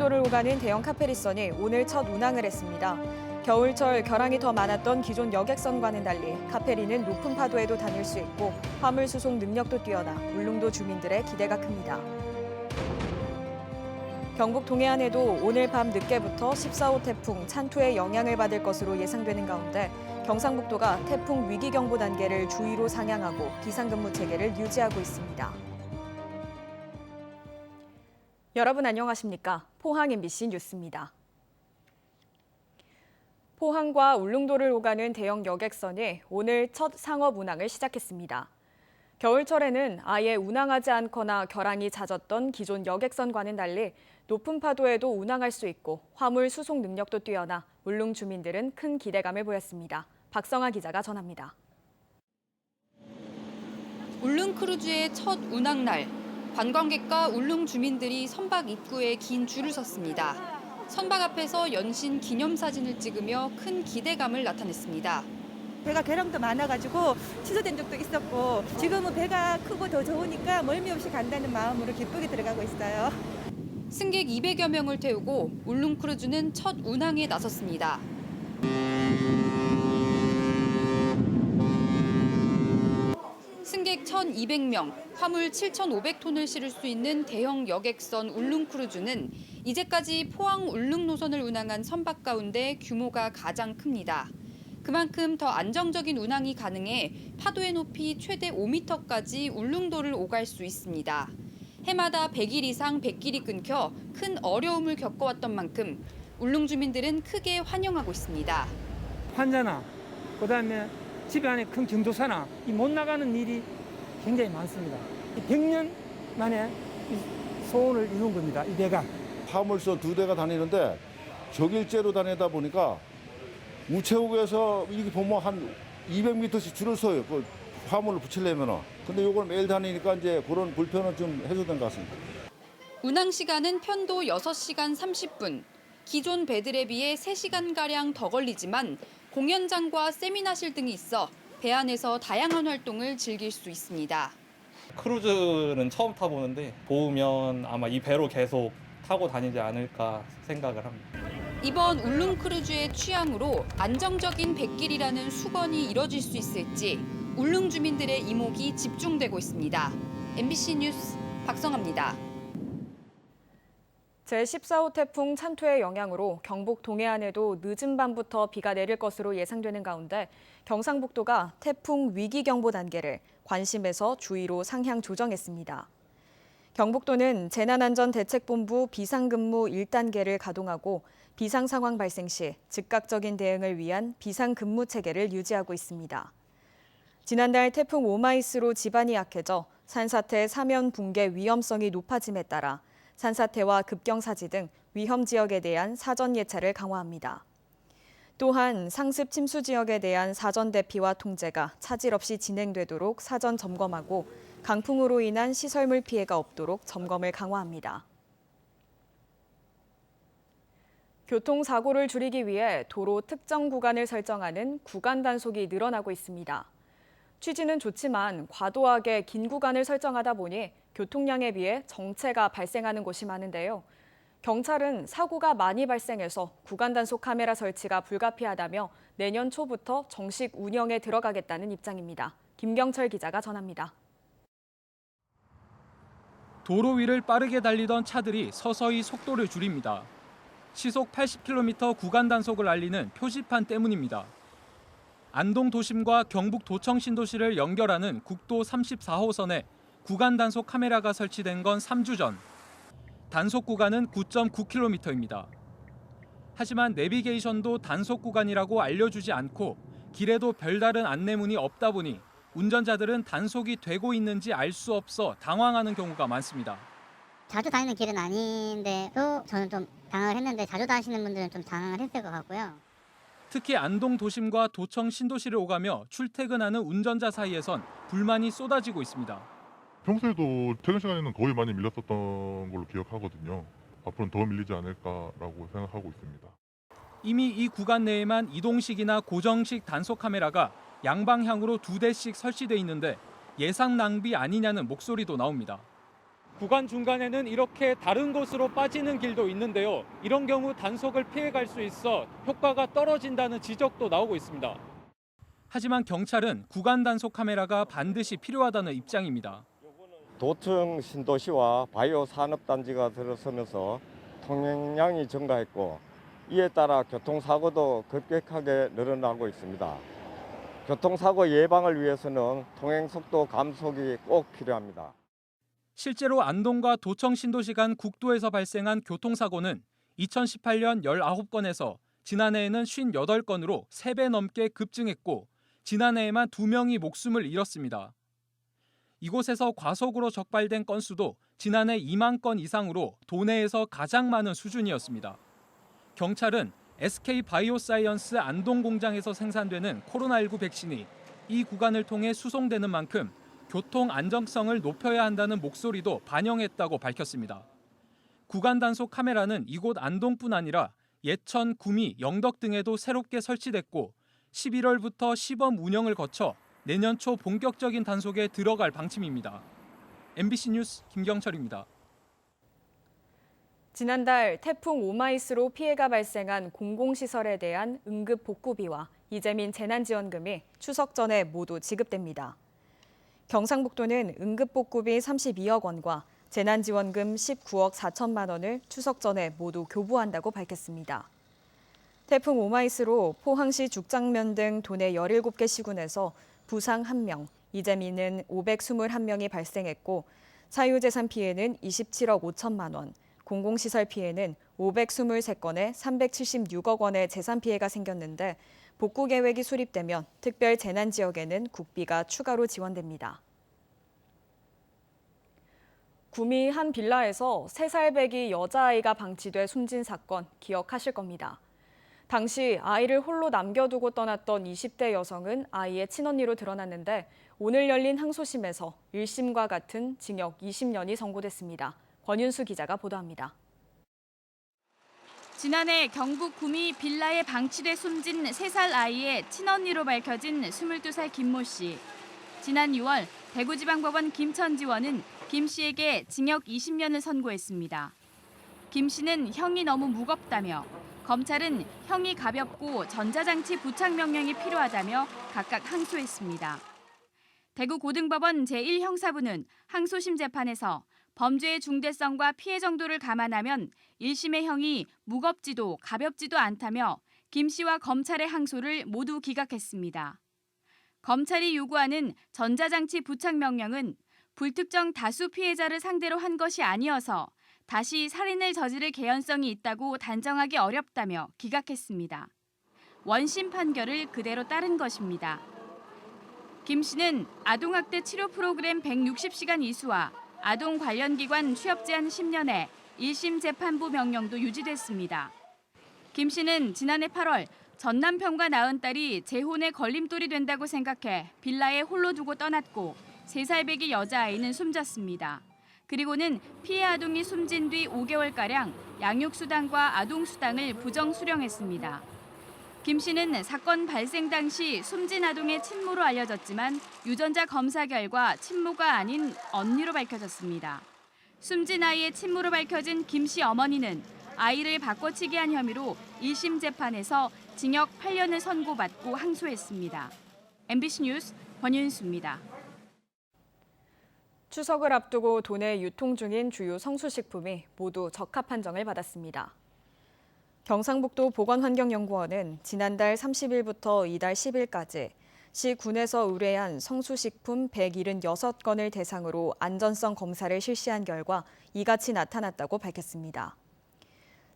울릉도를 오가는 대형 카페리선이 오늘 첫 운항을 했습니다. 겨울철 결항이 더 많았던 기존 여객선과는 달리 카페리는 높은 파도에도 다닐 수 있고 화물 수송 능력도 뛰어나 울릉도 주민들의 기대가 큽니다. 경북 동해안에도 오늘 밤 늦게부터 14호 태풍 찬투의 영향을 받을 것으로 예상되는 가운데 경상북도가 태풍 위기경보 단계를 주의로 상향하고 비상근무 체계를 유지하고 있습니다. 여러분 안녕하십니까? 포항 MBC 뉴스입니다. 포항과 울릉도를 오가는 대형 여객선이 오늘 첫 상업 운항을 시작했습니다. 겨울철에는 아예 운항하지 않거나 결항이 잦았던 기존 여객선과는 달리 높은 파도에도 운항할 수 있고 화물 수송 능력도 뛰어나 울릉 주민들은 큰 기대감을 보였습니다. 박성아 기자가 전합니다. 울릉 크루즈의 첫 운항날, 관광객과 울릉 주민들이 선박 입구에 긴 줄을 섰습니다. 선박 앞에서 연신 기념사진을 찍으며 큰 기대감을 나타냈습니다. 배가 결항도 많아가지고 취소된 적도 있었고 지금은 배가 크고 더 좋으니까 멀미 없이 간다는 마음으로 기쁘게 들어가고 있어요. 승객 200여 명을 태우고 울릉 크루즈는 첫 운항에 나섰습니다. 승객 1,200명, 화물 7,500톤을 실을 수 있는 대형 여객선 울릉 크루즈는 이제까지 포항 울릉 노선을 운항한 선박 가운데 규모가 가장 큽니다. 그만큼 더 안정적인 운항이 가능해 파도의 높이 최대 5m까지 울릉도를 오갈 수 있습니다. 해마다 100일 이상 백길이 끊겨 큰 어려움을 겪어왔던 만큼 울릉 주민들은 크게 환영하고 있습니다. 환자나 그다음에 집에 안에 큰 경조사나 못 나가는 일이 굉장히 많습니다. 100년 만에 소원을 이룬 겁니다. 이 배가. 화물선 2대가 다니는데 격일제로 다니다 보니까 우체국에서 이렇게 보면 한 200m씩 줄을 서요. 그 화물을 붙이려면은. 근데 이걸 매일 다니니까 이제 그런 불편은 좀 해소된 것 같습니다. 운항 시간은 편도 6시간 30분. 기존 배들에 비해 3시간가량 더 걸리지만 공연장과 세미나실 등이 있어 배 안에서 다양한 활동을 즐길 수 있습니다. 크루즈는 처음 타보는데 좋으면 아마 이 배로 계속 타고 다니지 않을까 생각을 합니다. 이번 울릉 크루즈의 취향으로 안정적인 백길이라는 수건이 이뤄질 수 있을지 울릉 주민들의 이목이 집중되고 있습니다. MBC 뉴스 박성아입니다. 제14호 태풍 찬투의 영향으로 경북 동해안에도 늦은 밤부터 비가 내릴 것으로 예상되는 가운데 경상북도가 태풍 위기경보 단계를 관심에서 주의로 상향 조정했습니다. 경북도는 재난안전대책본부 비상근무 1단계를 가동하고 비상 상황 발생 시 즉각적인 대응을 위한 비상근무 체계를 유지하고 있습니다. 지난달 태풍 오마이스로 지반이 약해져 산사태 사면 붕괴 위험성이 높아짐에 따라 산사태와 급경사지 등 위험 지역에 대한 사전 예찰을 강화합니다. 또한 상습 침수 지역에 대한 사전 대피와 통제가 차질 없이 진행되도록 사전 점검하고 강풍으로 인한 시설물 피해가 없도록 점검을 강화합니다. 교통사고를 줄이기 위해 도로 특정 구간을 설정하는 구간 단속이 늘어나고 있습니다. 취지는 좋지만 과도하게 긴 구간을 설정하다 보니 교통량에 비해 정체가 발생하는 곳이 많은데요. 경찰은 사고가 많이 발생해서 구간 단속 카메라 설치가 불가피하다며 내년 초부터 정식 운영에 들어가겠다는 입장입니다. 김경철 기자가 전합니다. 도로 위를 빠르게 달리던 차들이 서서히 속도를 줄입니다. 시속 80km 구간 단속을 알리는 표지판 때문입니다. 안동 도심과 경북 도청 신도시를 연결하는 국도 34호선에 구간 단속 카메라가 설치된 건 3주 전. 단속 구간은 9.9km입니다. 하지만 내비게이션도 단속 구간이라고 알려주지 않고 길에도 별다른 안내문이 없다 보니 운전자들은 단속이 되고 있는지 알 수 없어 당황하는 경우가 많습니다. 자주 다니는 길은 아닌데도 저는 좀 당황을 했는데 자주 다니시는 분들은 좀 당황을 했을 것 같고요. 특히 안동 도심과 도청 신도시를 오가며 출퇴근하는 운전자 사이에선 불만이 쏟아지고 있습니다. 평소에도 퇴근 시간에는 거의 많이 밀렸었던 걸로 기억하거든요. 앞으로는 더 밀리지 않을까라고 생각하고 있습니다. 이미 이 구간 내에만 이동식이나 고정식 단속 카메라가 양방향으로 2대씩 설치돼 있는데 예상 낭비 아니냐는 목소리도 나옵니다. 구간 중간에는 이렇게 다른 곳으로 빠지는 길도 있는데요. 이런 경우 단속을 피해갈 수 있어 효과가 떨어진다는 지적도 나오고 있습니다. 하지만 경찰은 구간 단속 카메라가 반드시 필요하다는 입장입니다. 도청 신도시와 바이오 산업단지가 들어서면서 통행량이 증가했고 이에 따라 교통사고도 급격하게 늘어나고 있습니다. 교통사고 예방을 위해서는 통행속도 감속이 꼭 필요합니다. 실제로 안동과 도청 신도시 간 국도에서 발생한 교통사고는 2018년 19건에서 지난해에는 58건으로 3배 넘게 급증했고 지난해에만 2명이 목숨을 잃었습니다. 이곳에서 과속으로 적발된 건수도 지난해 2만 건 이상으로 도내에서 가장 많은 수준이었습니다. 경찰은 SK 바이오사이언스 안동 공장에서 생산되는 코로나19 백신이 이 구간을 통해 수송되는 만큼 교통 안정성을 높여야 한다는 목소리도 반영했다고 밝혔습니다. 구간 단속 카메라는 이곳 안동뿐 아니라 예천, 구미, 영덕 등에도 새롭게 설치됐고 11월부터 시범 운영을 거쳐 내년 초 본격적인 단속에 들어갈 방침입니다. MBC 뉴스 김경철입니다. 지난달 태풍 오마이스로 피해가 발생한 공공시설에 대한 응급 복구비와 이재민 재난지원금이 추석 전에 모두 지급됩니다. 경상북도는 응급복구비 32억 원과 재난지원금 19억 4천만 원을 추석 전에 모두 교부한다고 밝혔습니다. 태풍 오마이스로 포항시 죽장면 등 도내 17개 시군에서 부상 1명, 이재민은 521명이 발생했고 사유재산 피해는 27억 5천만 원, 공공시설 피해는 523건에 376억 원의 재산 피해가 생겼는데 복구 계획이 수립되면 특별 재난 지역에는 국비가 추가로 지원됩니다. 구미 한 빌라에서 3살배기 여자아이가 방치돼 숨진 사건 기억하실 겁니다. 당시 아이를 홀로 남겨두고 떠났던 20대 여성은 아이의 친언니로 드러났는데 오늘 열린 항소심에서 1심과 같은 징역 20년이 선고됐습니다. 권윤수 기자가 보도합니다. 지난해 경북 구미 빌라에 방치돼 숨진 3살 아이의 친언니로 밝혀진 22살 김모 씨. 지난 6월 대구지방법원 김천지원은 김 씨에게 징역 20년을 선고했습니다. 김 씨는 형이 너무 무겁다며 검찰은 형이 가볍고 전자장치 부착 명령이 필요하다며 각각 항소했습니다. 대구고등법원 제1형사부는 항소심 재판에서 범죄의 중대성과 피해 정도를 감안하면 1심의 형이 무겁지도 가볍지도 않다며 김 씨와 검찰의 항소를 모두 기각했습니다. 검찰이 요구하는 전자장치 부착 명령은 불특정 다수 피해자를 상대로 한 것이 아니어서 다시 살인을 저지를 개연성이 있다고 단정하기 어렵다며 기각했습니다. 원심 판결을 그대로 따른 것입니다. 김 씨는 아동학대 치료 프로그램 160시간 이수와 아동 관련 기관 취업 제한 10년에 1심 재판부 명령도 유지됐습니다. 김 씨는 지난해 8월 전 남편과 낳은 딸이 재혼의 걸림돌이 된다고 생각해 빌라에 홀로 두고 떠났고 3살배기 여자아이는 숨졌습니다. 그리고는 피해 아동이 숨진 뒤 5개월가량 양육수당과 아동수당을 부정 수령했습니다. 김 씨는 사건 발생 당시 숨진 아동의 친모로 알려졌지만 유전자 검사 결과 친모가 아닌 언니로 밝혀졌습니다. 숨진 아이의 친모로 밝혀진 김 씨 어머니는 아이를 바꿔치기 한 혐의로 1심 재판에서 징역 8년을 선고받고 항소했습니다. MBC 뉴스 권윤수입니다. 추석을 앞두고 도내 유통 중인 주요 성수식품이 모두 적합 판정을 받았습니다. 경상북도 보건환경연구원은 지난달 30일부터 이달 10일까지 시 군에서 의뢰한 성수식품 176건을 대상으로 안전성 검사를 실시한 결과 이같이 나타났다고 밝혔습니다.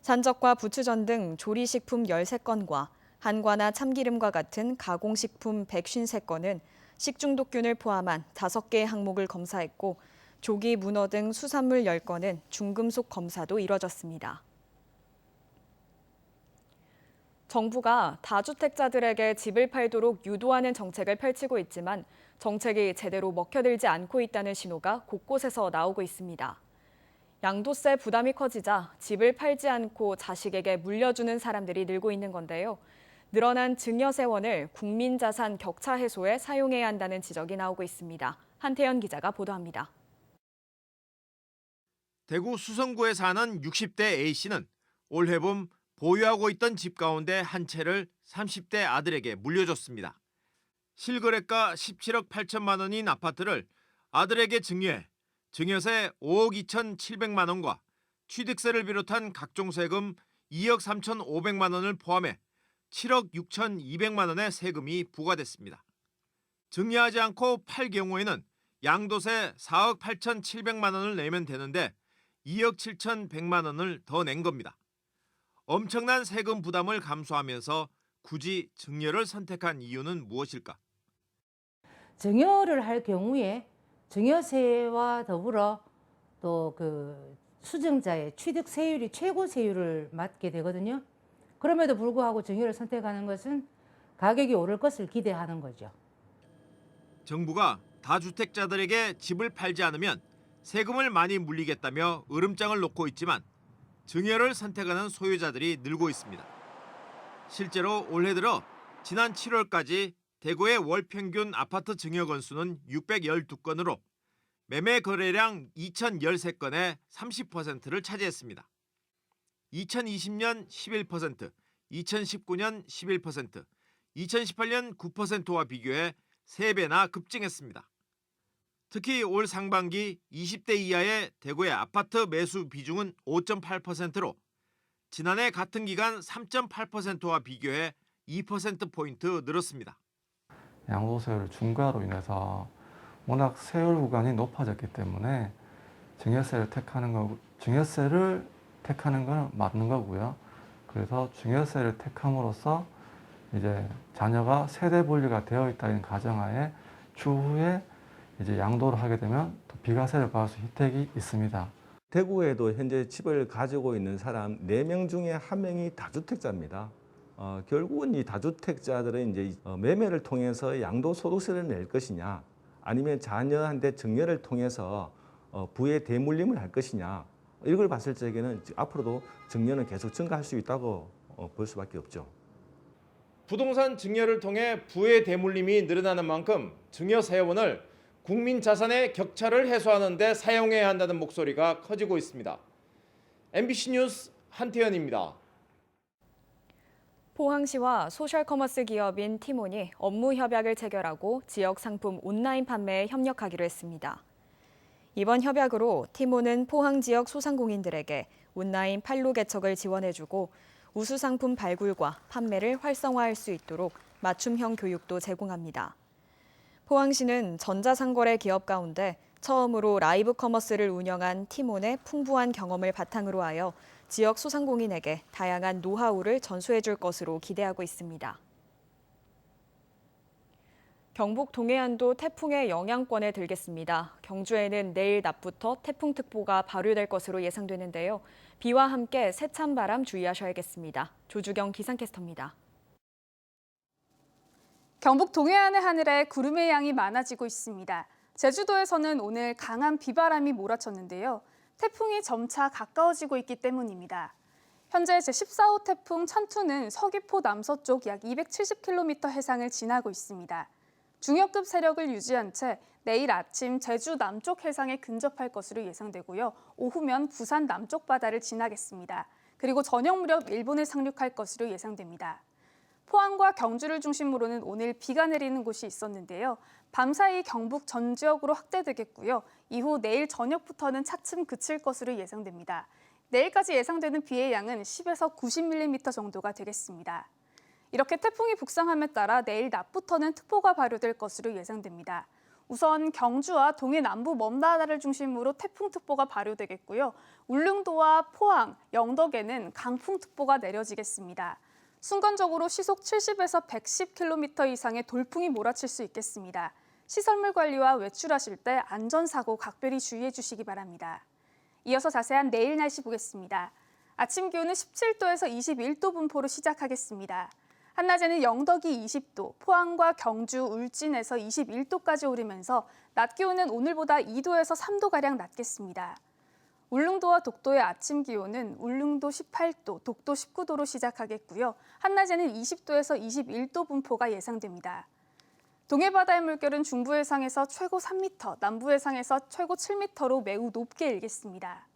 산적과 부추전 등 조리식품 13건과 한과나 참기름과 같은 가공식품 153건은 식중독균을 포함한 5개의 항목을 검사했고 조기 문어 등 수산물 10건은 중금속 검사도 이뤄졌습니다. 정부가 다주택자들에게 집을 팔도록 유도하는 정책을 펼치고 있지만 정책이 제대로 먹혀들지 않고 있다는 신호가 곳곳에서 나오고 있습니다. 양도세 부담이 커지자 집을 팔지 않고 자식에게 물려주는 사람들이 늘고 있는 건데요. 늘어난 증여세원을 국민자산 격차 해소에 사용해야 한다는 지적이 나오고 있습니다. 한태연 기자가 보도합니다. 대구 수성구에 사는 60대 A씨는 올해 봄 보유하고 있던 집 가운데 한 채를 30대 아들에게 물려줬습니다. 실거래가 17억 8천만 원인 아파트를 아들에게 증여해 증여세 5억 2,700만 원과 취득세를 비롯한 각종 세금 2억 3,500만 원을 포함해 7억 6,200만 원의 세금이 부과됐습니다. 증여하지 않고 팔 경우에는 양도세 4억 8,700만 원을 내면 되는데 2억 7,100만 원을 더 낸 겁니다. 엄청난 세금 부담을 감수하면서 굳이 증여를 선택한 이유는 무엇일까? 증여를 할 경우에 증여세와 더불어 또 그 수증자의 취득 세율이 최고 세율을 맞게 되거든요. 그럼에도 불구하고 증여를 선택하는 것은 가격이 오를 것을 기대하는 거죠. 정부가 다주택자들에게 집을 팔지 않으면 세금을 많이 물리겠다며 으름장을 놓고 있지만 증여를 선택하는 소유자들이 늘고 있습니다. 실제로 올해 들어 지난 7월까지 대구의 월 평균 아파트 증여 건수는 612건으로 매매 거래량 2,013건의 30%를 차지했습니다. 2020년 11%, 2019년 11%, 2018년 9%와 비교해 3배나 급증했습니다. 특히 올 상반기 20대 이하의 대구의 아파트 매수 비중은 5.8%로 지난해 같은 기간 3.8%와 비교해 2%포인트 늘었습니다. 양도세율 중과로 인해서 워낙 세율 구간이 높아졌기 때문에 증여세를 택하는 건 맞는 거고요. 그래서 증여세를 택함으로써 이제 자녀가 세대 분리가 되어 있다는 가정하에 추후에 이제 양도를 하게 되면 또 비과세를 받을 수 혜택이 있습니다. 대구에도 현재 집을 가지고 있는 사람 4명 중에 1명이 다주택자입니다. 결국은 이 다주택자들은 이제 매매를 통해서 양도소득세를 낼 것이냐, 아니면 자녀한테 증여를 통해서 부의 대물림을 할 것이냐, 이걸 봤을 적에는 앞으로도 증여는 계속 증가할 수 있다고 볼 수밖에 없죠. 부동산 증여를 통해 부의 대물림이 늘어나는 만큼 증여 세원을 국민 자산의 격차를 해소하는 데 사용해야 한다는 목소리가 커지고 있습니다. MBC 뉴스 한태현입니다. 포항시와 소셜커머스 기업인 티몬이 업무 협약을 체결하고 지역 상품 온라인 판매에 협력하기로 했습니다. 이번 협약으로 티몬은 포항 지역 소상공인들에게 온라인 판로 개척을 지원해주고 우수 상품 발굴과 판매를 활성화할 수 있도록 맞춤형 교육도 제공합니다. 포항시는 전자상거래 기업 가운데 처음으로 라이브 커머스를 운영한 티몬의 풍부한 경험을 바탕으로 하여 지역 소상공인에게 다양한 노하우를 전수해 줄 것으로 기대하고 있습니다. 경북 동해안도 태풍의 영향권에 들겠습니다. 경주에는 내일 낮부터 태풍특보가 발효될 것으로 예상되는데요. 비와 함께 세찬 바람 주의하셔야겠습니다. 조주경 기상캐스터입니다. 경북 동해안의 하늘에 구름의 양이 많아지고 있습니다. 제주도에서는 오늘 강한 비바람이 몰아쳤는데요. 태풍이 점차 가까워지고 있기 때문입니다. 현재 제14호 태풍 찬투는 서귀포 남서쪽 약 270km 해상을 지나고 있습니다. 중역급 세력을 유지한 채 내일 아침 제주 남쪽 해상에 근접할 것으로 예상되고요. 오후면 부산 남쪽 바다를 지나겠습니다. 그리고 저녁 무렵 일본에 상륙할 것으로 예상됩니다. 포항과 경주를 중심으로는 오늘 비가 내리는 곳이 있었는데요. 밤사이 경북 전 지역으로 확대되겠고요. 이후 내일 저녁부터는 차츰 그칠 것으로 예상됩니다. 내일까지 예상되는 비의 양은 10에서 90mm 정도가 되겠습니다. 이렇게 태풍이 북상함에 따라 내일 낮부터는 특보가 발효될 것으로 예상됩니다. 우선 경주와 동해 남부 먼바다를 중심으로 태풍특보가 발효되겠고요. 울릉도와 포항, 영덕에는 강풍특보가 내려지겠습니다. 순간적으로 시속 70에서 110km 이상의 돌풍이 몰아칠 수 있겠습니다. 시설물 관리와 외출하실 때 안전사고 각별히 주의해 주시기 바랍니다. 이어서 자세한 내일 날씨 보겠습니다. 아침 기온은 17도에서 21도 분포로 시작하겠습니다. 한낮에는 영덕이 20도, 포항과 경주, 울진에서 21도까지 오르면서 낮 기온은 오늘보다 2도에서 3도가량 낮겠습니다. 울릉도와 독도의 아침 기온은 울릉도 18도, 독도 19도로 시작하겠고요. 한낮에는 20도에서 21도 분포가 예상됩니다. 동해바다의 물결은 중부 해상에서 최고 3m, 남부 해상에서 최고 7m로 매우 높게 일겠습니다.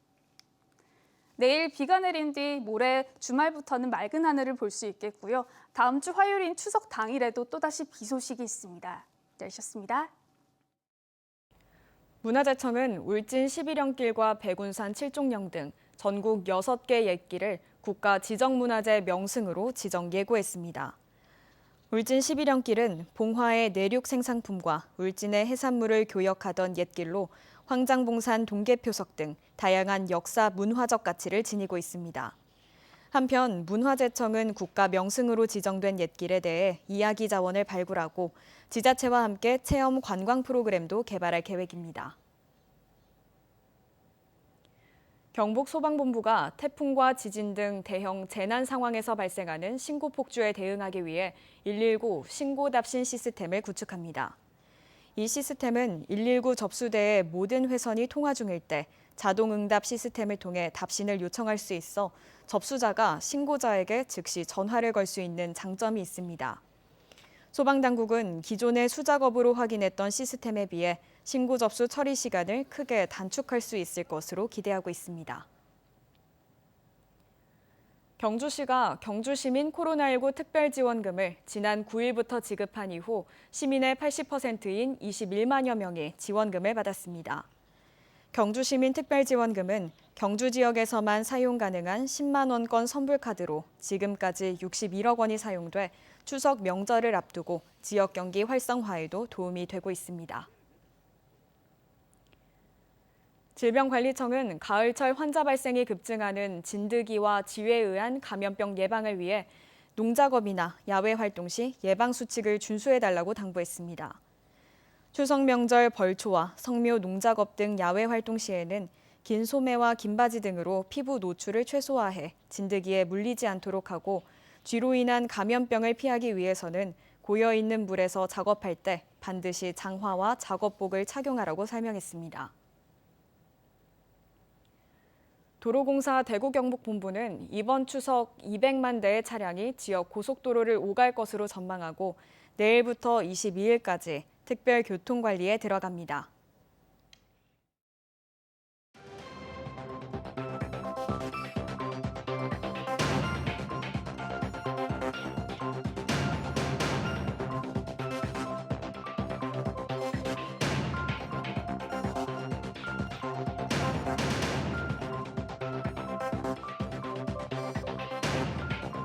내일 비가 내린 뒤 모레 주말부터는 맑은 하늘을 볼 수 있겠고요. 다음 주 화요일인 추석 당일에도 또다시 비 소식이 있습니다. 날씨였습니다. 문화재청은 울진 11연길과 백운산 7종령 등 전국 6개 옛길을 국가 지정문화재 명승으로 지정 예고했습니다. 울진 11연길은 봉화의 내륙 생산품과 울진의 해산물을 교역하던 옛길로 황장봉산 동계표석 등 다양한 역사 문화적 가치를 지니고 있습니다. 한편 문화재청은 국가 명승으로 지정된 옛길에 대해 이야기 자원을 발굴하고 지자체와 함께 체험 관광 프로그램도 개발할 계획입니다. 경북소방본부가 태풍과 지진 등 대형 재난 상황에서 발생하는 신고 폭주에 대응하기 위해 119 신고 답신 시스템을 구축합니다. 이 시스템은 119 접수대의 모든 회선이 통화 중일 때 자동 응답 시스템을 통해 답신을 요청할 수 있어 접수자가 신고자에게 즉시 전화를 걸 수 있는 장점이 있습니다. 소방당국은 기존의 수작업으로 확인했던 시스템에 비해 신고 접수 처리 시간을 크게 단축할 수 있을 것으로 기대하고 있습니다. 경주시가 경주시민 코로나19 특별지원금을 지난 9일부터 지급한 이후 시민의 80%인 21만여 명이 지원금을 받았습니다. 경주시민 특별지원금은 경주 지역에서만 사용 가능한 10만 원권 선불카드로 지금까지 61억 원이 사용돼 추석 명절을 앞두고 지역 경기 활성화에도 도움이 되고 있습니다. 질병관리청은 가을철 환자 발생이 급증하는 진드기와 쥐에 의한 감염병 예방을 위해 농작업이나 야외 활동 시 예방 수칙을 준수해달라고 당부했습니다. 추석 명절 벌초와 성묘 농작업 등 야외 활동 시에는 긴 소매와 긴 바지 등으로 피부 노출을 최소화해 진드기에 물리지 않도록 하고 쥐로 인한 감염병을 피하기 위해서는 고여있는 물에서 작업할 때 반드시 장화와 작업복을 착용하라고 설명했습니다. 도로공사 대구경북본부는 이번 추석 200만 대의 차량이 지역 고속도로를 오갈 것으로 전망하고 내일부터 22일까지 특별교통관리에 들어갑니다.